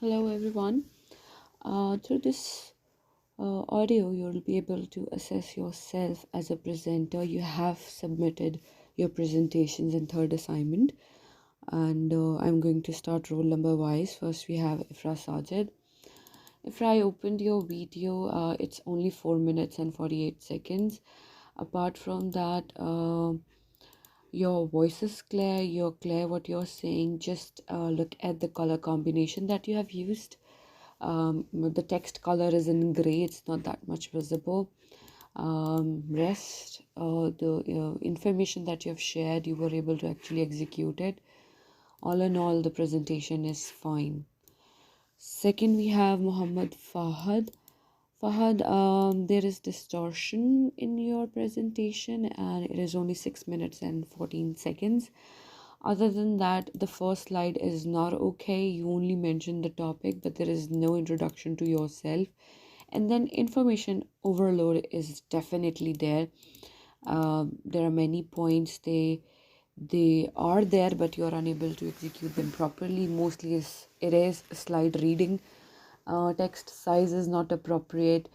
Hello, everyone. Through this audio, you'll be able to assess yourself as a presenter. You have submitted your presentations in third assignment, and I'm going to start roll number wise. First, we have Ifra Sajid. If I opened your video, it's only 4 minutes and 48 seconds. Apart from that, your voice is clear, you're clear what you're saying. Just look at the color combination that you have used. The text color is in gray, it's not that much visible. Rest, the information that you have shared, you were able to actually execute it. All in all, the presentation is fine. Second, we have Muhammad Fahad. Fahad, there is distortion in your presentation and it is only 6 minutes and 14 seconds. Other than that, the first slide is not okay. You only mentioned the topic, but there is no introduction to yourself. And then information overload is definitely there. There are many points, they are there, but you are unable to execute them properly. Mostly it is slide reading. Text size is not appropriate,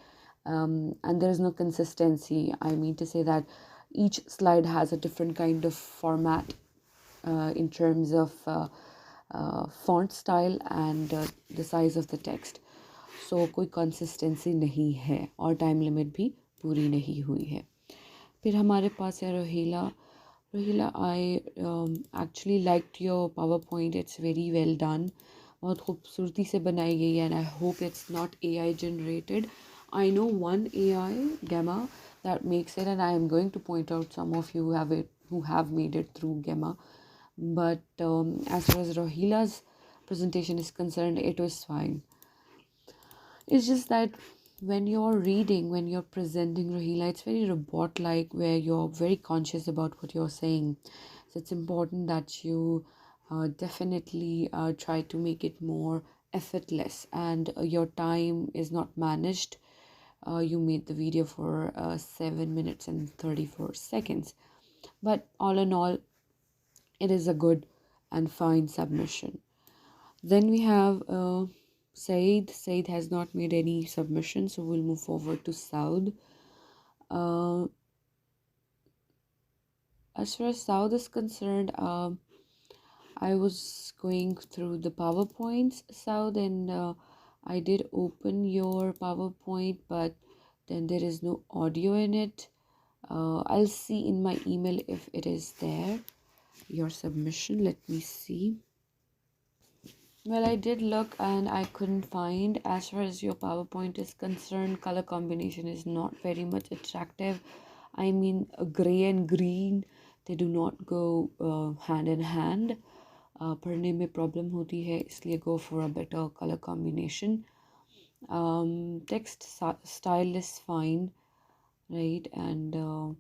and there is no consistency. I mean to say that each slide has a different kind of format in terms of font style and the size of the text. So कोई consistency नहीं है और time limit भी पूरी नहीं हुई है. फिर हमारे पास है Rohilla. Rohila, I actually liked your PowerPoint. It's very well done. बहुत खूबसूरती से बनाई गई है and I hope it's not AI generated. I know one AI, Gamma, that makes it, and I am going to point out some of you who have made it through Gamma. But as far as Rohila's presentation is concerned, it was fine. It's just that when you're reading, when you're presenting Rohila, it's very robot-like, where you're very conscious about what you're saying. So it's important that you definitely try to make it more effortless, and your time is not managed. You made the video for 7 minutes and 34 seconds. But all in all, it is a good and fine submission. Then we have Said. Said has not made any submission, so we'll move forward to Saud. As far as Saud is concerned, I was going through the PowerPoints, Saud, and I did open your PowerPoint, but then there is no audio in it. I'll see in my email if it is there, your submission. Let me see. Well, I did look and I couldn't find. As far as your PowerPoint is concerned, color combination is not very much attractive. I mean, gray and green, they do not go hand in hand. पढ़ने में problem होती है, इसलिए go for a better color combination. Text style is fine, right? And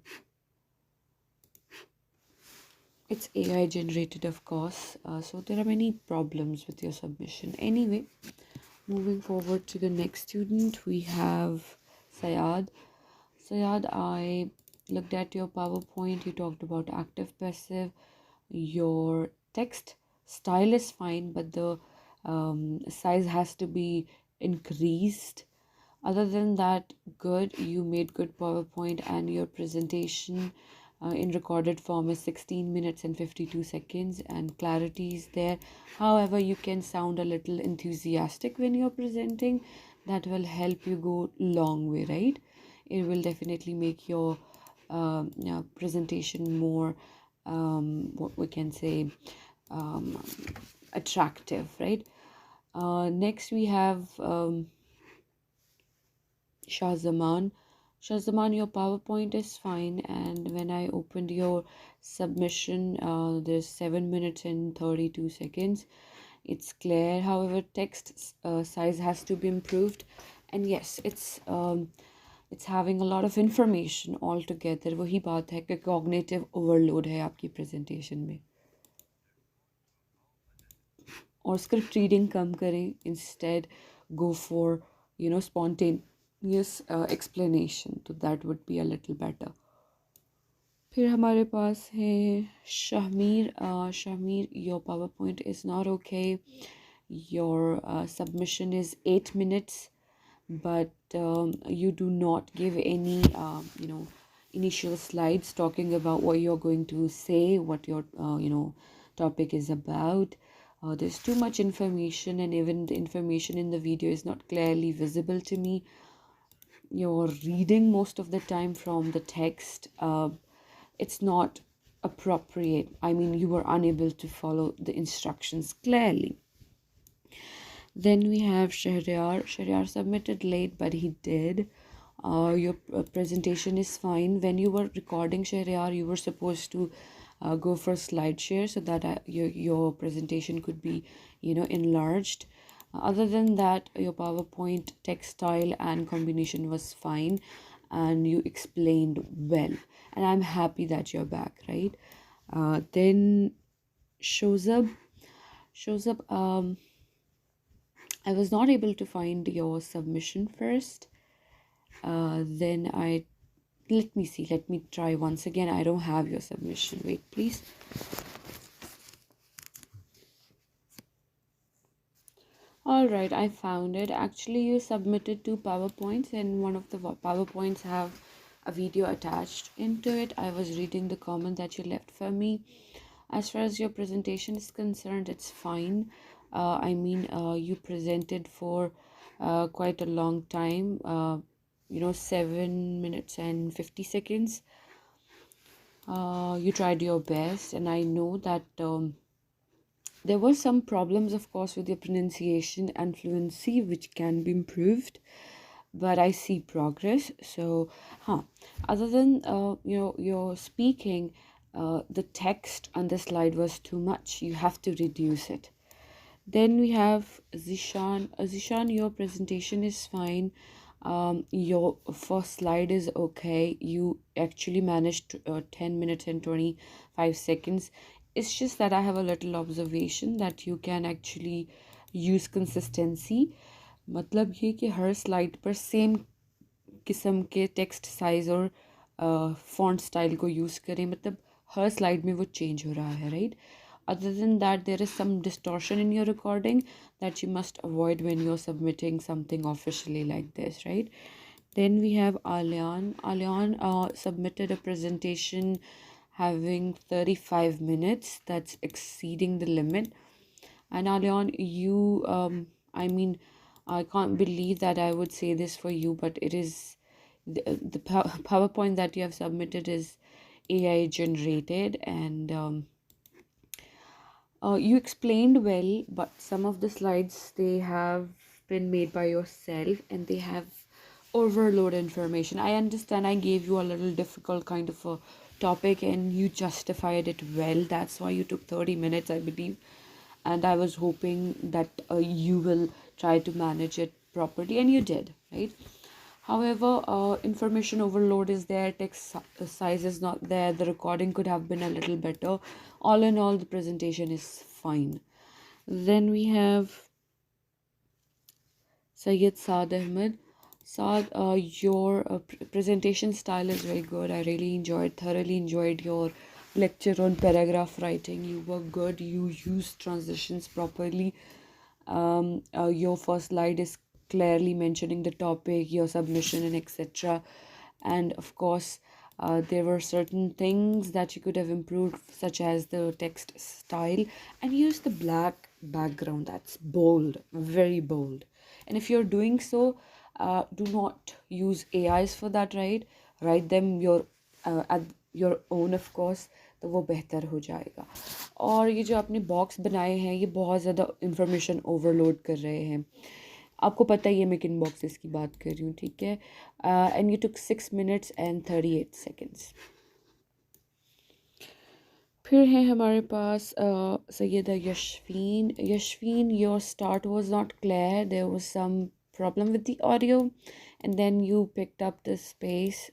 it's AI generated, of course. So there are many problems with your submission. Anyway, moving forward to the next student, we have Sayad. Sayad, I looked at your PowerPoint. You talked about active passive. Your text style is fine, but the size has to be increased. Other than that, good. You made good PowerPoint, and your presentation in recorded form is 16 minutes and 52 seconds, and clarity is there. However, you can sound a little enthusiastic when you're presenting. That will help you go long way, right? It will definitely make your presentation more, what we can say, um, attractive, right? Next, we have Shahzaman. Shahzaman, your PowerPoint is fine, and when I opened your submission, there's 7 minutes and 32 seconds. It's clear. However, text size has to be improved, and yes, it's having a lot of information altogether. वही बात है कि cognitive overload है आपकी presentation में. और script reading कम करें. Instead, go for spontaneous explanation. So that would be a little better. फिर हमारे पास है Shahmeer. Shahmeer, your PowerPoint is not okay. Your submission is 8 minutes, but you do not give any initial slides talking about what you're going to say, what your topic is about. There's too much information, and even the information in the video is not clearly visible to me. You're reading most of the time from the text. It's not appropriate. I mean, you were unable to follow the instructions clearly. Then we have Shahryar. Shahryar submitted late, but he did. Your presentation is fine. When you were recording, Shahryar, you were supposed to go for slide share so that your presentation could be, enlarged. Other than that, your PowerPoint text style and combination was fine, and you explained well. And I'm happy that you're back, right? Then shows up. I was not able to find your submission first. Then let me see. Let me try once again. I don't have your submission. Wait, please. All right, I found it. Actually, you submitted 2 PowerPoints, and one of the PowerPoints have a video attached into it. I was reading the comment that you left for me. As far as your presentation is concerned, it's fine. You presented for quite a long time, 7 minutes and 50 seconds. You tried your best, and I know that there were some problems, of course, with your pronunciation and fluency, which can be improved, but I see progress. So, other than your speaking, the text on the slide was too much. You have to reduce it. Then we have Zishan. Zishan, your presentation is fine. Your first slide is okay. You actually managed 10 minutes and 25 seconds. It's just that I have a little observation that you can actually use consistency. मतलब ये कि हर slide पर same किस्म के text size और font style को use करें, मतलब हर स्लाइड में वो चेंज हो रहा है, right? Other than that, there is some distortion in your recording that you must avoid when you're submitting something officially like this, right? Then we have Alyan. Alyan submitted a presentation having 35 minutes. That's exceeding the limit. And Alyan, I can't believe that I would say this for you, but it is the PowerPoint that you have submitted is AI generated, and you explained well, but some of the slides, they have been made by yourself and they have overload information. I understand I gave you a little difficult kind of a topic and you justified it well. That's why you took 30 minutes, I believe. And I was hoping that you will try to manage it properly, and you did, right? However, information overload is there, text size is not there, the recording could have been a little better. All in all, the presentation is fine. Then we have Sayyid Saad Ahmed. Saad, your presentation style is very good. I really thoroughly enjoyed your lecture on paragraph writing. You were good. You used transitions properly. Your first slide is clearly mentioning the topic, your submission, and etc. And of course, there were certain things that you could have improved, such as the text style, and use the black background. That's bold, very bold. And if you're doing so, do not use AIs for that, right? Write them at your own, of course, तो वो बेहतर हो जाएगा. और ये जो आपने box बनाए हैं, ये बहुत ज़्यादा इंफॉर्मेशन ओवरलोड कर रहे हैं. आपको पता ही है मैं किन बॉक्सेस की बात कर रही हूँ, ठीक है? And you took 6 minutes and 38 seconds. फिर है हमारे पास Syeda यशवीन. यशवीन, your start was not clear. There was some problem with the audio, and then you picked up the pace.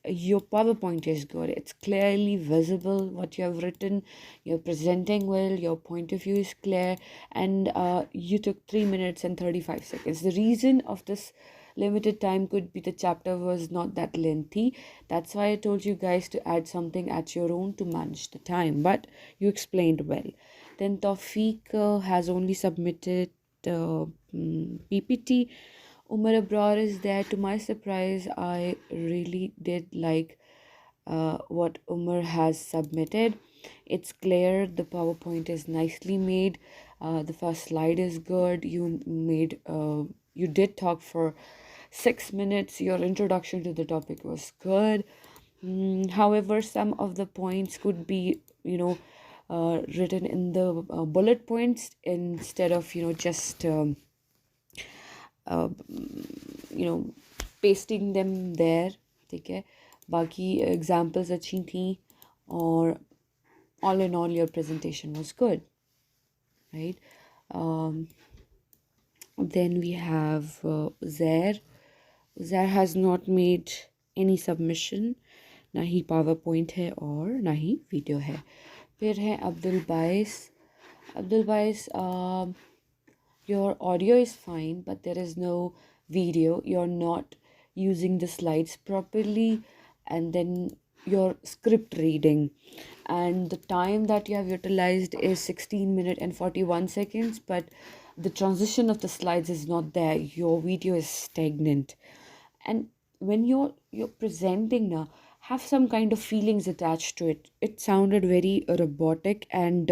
Your PowerPoint is good. It's clearly visible what you have written. You're presenting well. Your point of view is clear, and you took 3 minutes and 35 seconds. The reason of this limited time could be the chapter was not that lengthy. That's why I told you guys to add something at your own to manage the time, but you explained well. Then Tawfiq has only submitted PPT. Umar Abrar is there. To my surprise, I really did like what Umar has submitted. It's clear, the PowerPoint is nicely made. The first slide is good. You did talk for 6 minutes. Your introduction to the topic was good. However, some of the points could be, written in the bullet points instead of, just uh, pasting them there. ठीक है, बाकी examples अच्छी थी, और all in all your presentation was good, right? um, then we have Zair. Zair has not made any submission. ना ही PowerPoint है और ना ही वीडियो है. फिर है अब्दुल बाइस. अब्दुल बाइस, your audio is fine, but there is no video. You're not using the slides properly, and then your script reading, and the time that you have utilized is 16 minutes and 41 seconds, but the transition of the slides is not there. Your video is stagnant, and when you're presenting now, have some kind of feelings attached to it. It sounded very robotic and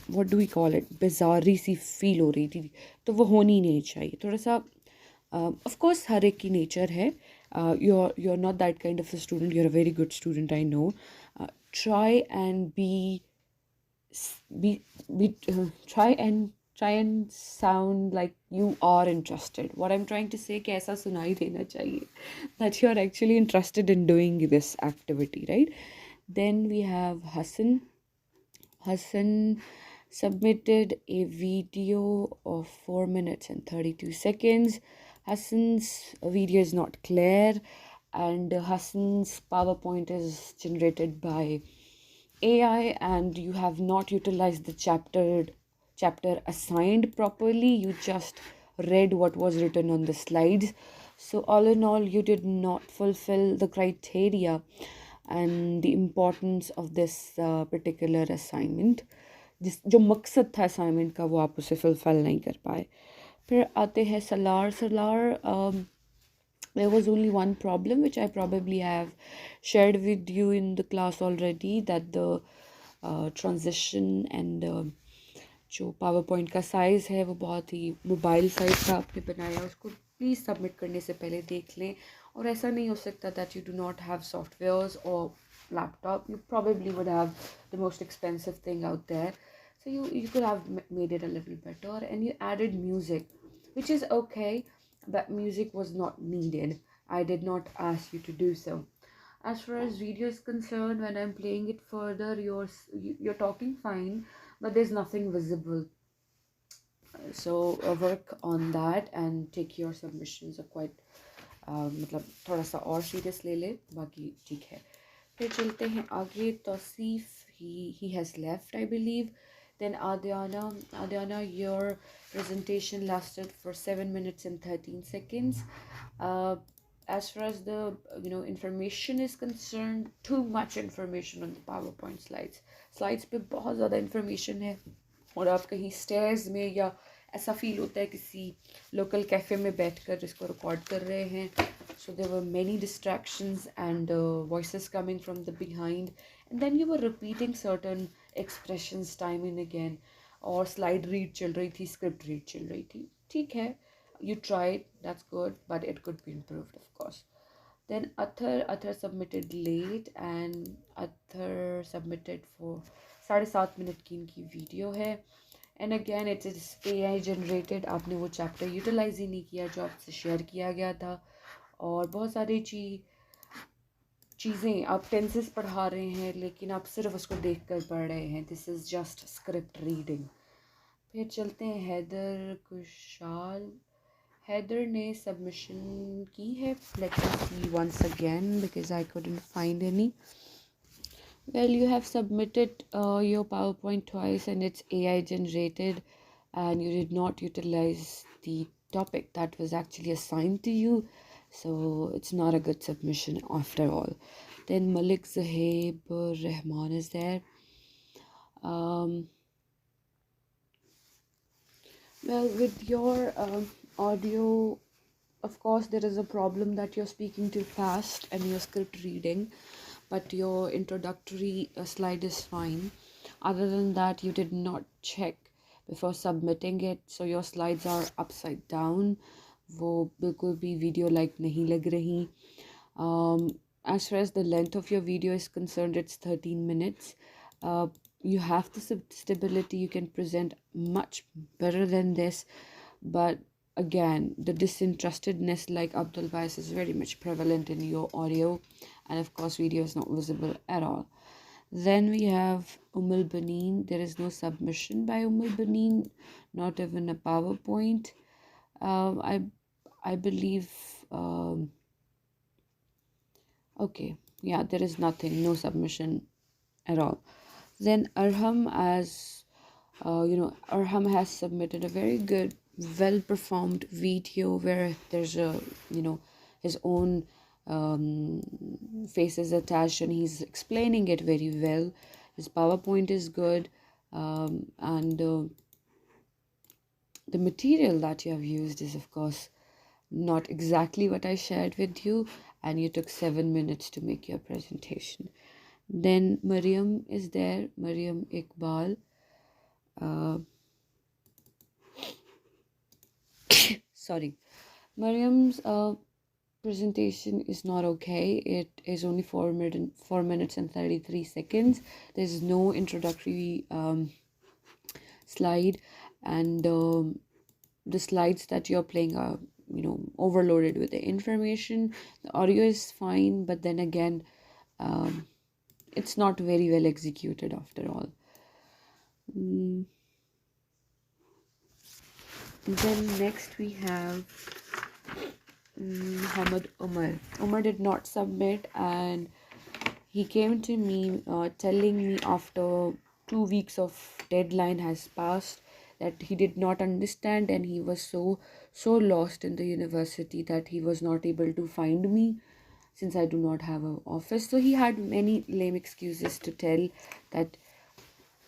what do we call it, bizarre सी feel हो रही थी. तो वो होनी नहीं चाहिए. थोड़ा सा of course हर एक की नेचर है. You're not that kind of a student. You're a very good student, I know. Try and try and sound like you are interested. What I'm trying to say कि ऐसा सुनाई देना चाहिए that you are actually interested in doing this activity, right? Then we have Hassan. Hassan submitted a video of 4 minutes and 32 seconds. Hassan's video is not clear, and Hassan's PowerPoint is generated by AI, and you have not utilized the chapter assigned properly. You just read what was written on the slides. So all in all, you did not fulfill the criteria and the importance of this particular assignment. जो मकसद था assignment का, वो आप उसे fulfil नहीं कर पाए. फिर आते हैं Salaar. There was only one problem which I probably have shared with you in the class already, that the transition and जो PowerPoint का साइज़ है वो बहुत ही मोबाइल साइज़ का आपने बनाया. उसको प्लीज़ सबमिट करने से पहले देख लें. और ऐसा नहीं हो सकता that you do not have softwares or laptop. You probably would have the most expensive thing out there, so you could have made it a little better. And you added music, which is okay, but music was not needed. I did not ask you to do so. As far as video is concerned, when I'm playing it further, you're talking fine, but there's nothing visible. So work on that and take your submissions are quite मतलब थोड़ा सा और serious ले ले, बाकी ठीक है. फिर चलते हैं आगे. Tausif, he has left, I believe. Then Adiana, your presentation lasted for 7 minutes and 13 seconds. As far as the information is concerned, too much information on the PowerPoint slides पे बहुत ज़्यादा information है, और आप कहीं stairs में या ऐसा फील होता है किसी लोकल कैफ़े में बैठकर इसको रिकॉर्ड कर रहे हैं. So there were many distractions and voices coming from the behind, and then you were repeating certain expressions time and again, और slide read चल रही थी, script read चल रही थी. ठीक है, you tried, that's good, but it could be improved, of course. Then Athar submitted late, and Athar submitted for 7.5 minute की इनकी वीडियो है. And again it is AI generated. आपने वो चैप्टर यूटिलाइज ही नहीं किया जो आपसे शेयर किया गया था, और बहुत सारी चीज़ें आप टेंसेस पढ़ा रहे हैं लेकिन आप सिर्फ उसको देख कर पढ़ रहे हैं. This is just script reading. फिर चलते हैं हैदर कुशाल. हैदर ने सबमिशन की है. Let us see once again because I couldn't find any. Well, you have submitted your PowerPoint twice and it's AI generated, and you did not utilize the topic that was actually assigned to you. So it's not a good submission after all. Then Malik Zahib Rahman is there. Um, well, with your audio, of course, there is a problem that you're speaking too fast and your script reading, but your introductory slide is fine. Other than that, you did not check before submitting it, so your slides are upside down. वो बिल्कुल भी video like नहीं लग रही. As far as the length of your video is concerned, it's 13 minutes. You have the stability, you can present much better than this, but again, the disinterestedness, like Abdul Bais, is very much prevalent in your audio, and of course, video is not visible at all. Then we have Umul Baneen. There is no submission by Umul Baneen, not even a PowerPoint. Um, I I believe. Okay, yeah, there is nothing, no submission at all. Then Arham, Arham has submitted a very good, well performed video where there's his own faces attached and he's explaining it very well. His PowerPoint is good, and the material that you have used is, of course, not exactly what I shared with you, and you took 7 minutes to make your presentation. Then Mariam is there, Mariam Iqbal. Uh, sorry, Mariam's presentation is not okay. It is only 4 minutes and 33 seconds. There's no introductory slide, and the slides that you're playing are overloaded with the information. The audio is fine, but then again, it's not very well executed after all. Then next we have Muhammad Umar. Umar did not submit, and he came to me telling me after 2 weeks of deadline has passed that he did not understand, and he was so lost in the university that he was not able to find me since I do not have an office. So he had many lame excuses to tell. That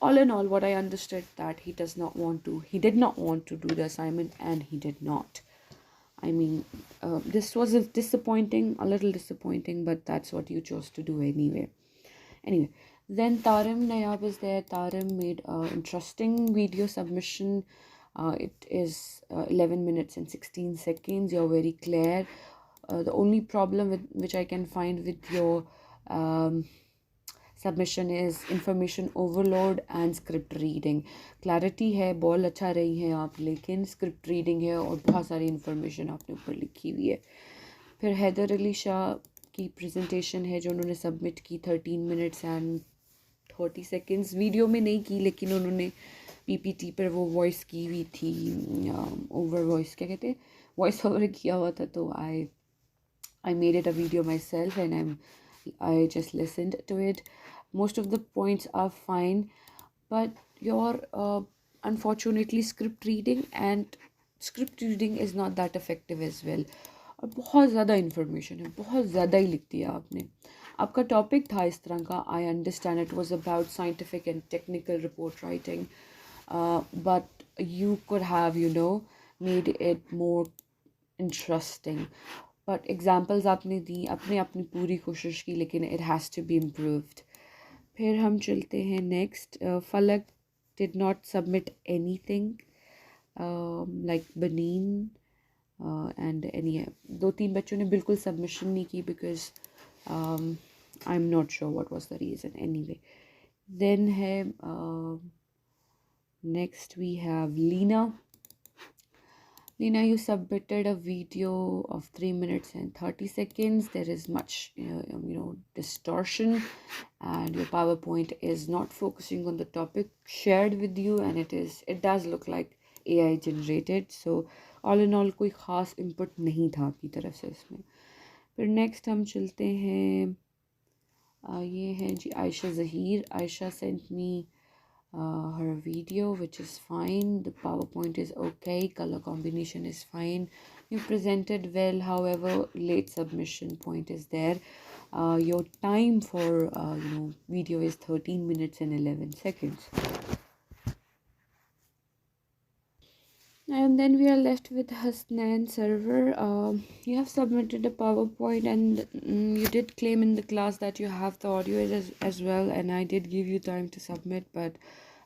all in all, what I understood, that he did not want to do the assignment, and he did not. I mean, this was a little disappointing, but that's what you chose to do anyway. Anyway, then Tarim Nayab is there. Tarim made an interesting video submission. It is 11 minutes and 16 seconds. You're very clear. The only problem which I can find with your submission is information overload and script reading. Clarity है, बहुत अच्छा रही है आप, लेकिन script reading है और बहुत सारी information आपने ऊपर लिखी हुई है. फिर हैदर अली शाह की presentation है जो उन्होंने submit की 13 minutes and 30 seconds. वीडियो में नहीं की, लेकिन उन्होंने PPT पर वो वॉइस की हुई थी, ओवर वॉइस क्या कहते हैं, वॉइस ओवर किया हुआ था. तो I made it a video myself, and I just listened to it. Most of the points are fine, but your unfortunately script reading is not that effective as well. और बहुत ज़्यादा information है, बहुत ज़्यादा ही लिख दिया आपने. आपका टॉपिक था इस तरह का. I understand it was about scientific and technical report writing, but you could have made it more interesting. But examples आपने दी, आपने अपनी पूरी कोशिश की, लेकिन it has to be improved. फिर हम चलते हैं next. Falak did not submit anything like Banin and Annie. 2-3 बच्चों ने बिल्कुल सबमिशन नहीं की, because I am not sure what was the reason. Anyway, then है next we have Lina. Lina, you submitted a video of 3 minutes and 30 seconds. There is much, distortion, and your PowerPoint is not focusing on the topic shared with you, and it does look like AI generated. So, all in all, कोई ख़ास input नहीं था आपकी तरफ से इसमें. फिर next हम चलते हैं. ये है जी Ayesha Zaheer. Aisha sent me her video, which is fine. The PowerPoint is okay, color combination is fine, you presented well. However, late submission point is there. Your time for video is 13 minutes and 11 seconds. And then we are left with Hasnan server. You have submitted a PowerPoint, and you did claim in the class that you have the audio as well, and I did give you time to submit, but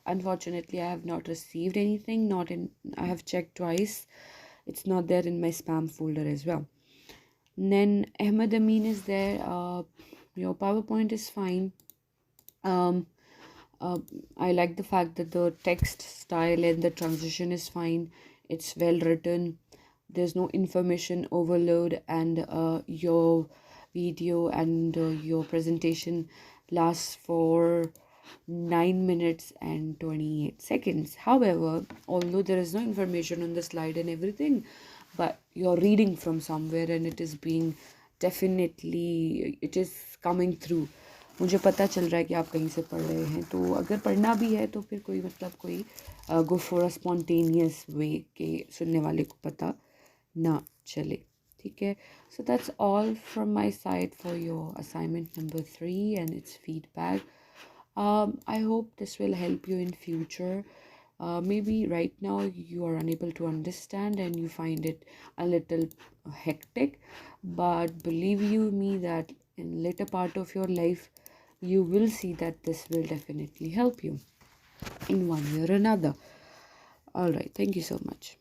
unfortunately I have not received anything. Not in I have checked twice. It's not there in my spam folder as well. And then Ahmed Amin is there. Your PowerPoint is fine. I like the fact that the text style and the transition is fine. It's well written. There's no information overload, and your video and your presentation lasts for 9 minutes and 28 seconds. However, although there is no information on the slide and everything, but you're reading from somewhere and it is being definitely, it is coming through. मुझे पता चल रहा है कि आप कहीं से पढ़ रहे हैं, तो अगर पढ़ना भी है तो फिर कोई मतलब कोई गो फॉर अ स्पॉन्टेनियस वे के सुनने वाले को पता ना चले. ठीक है. So that's all from my side for your assignment number 3 and its feedback. I hope this will help you in future. Maybe right now you are unable to understand and you find it a little hectic, but believe you me that in later part of your life you will see that this will definitely help you in one way or another. All right, thank you so much.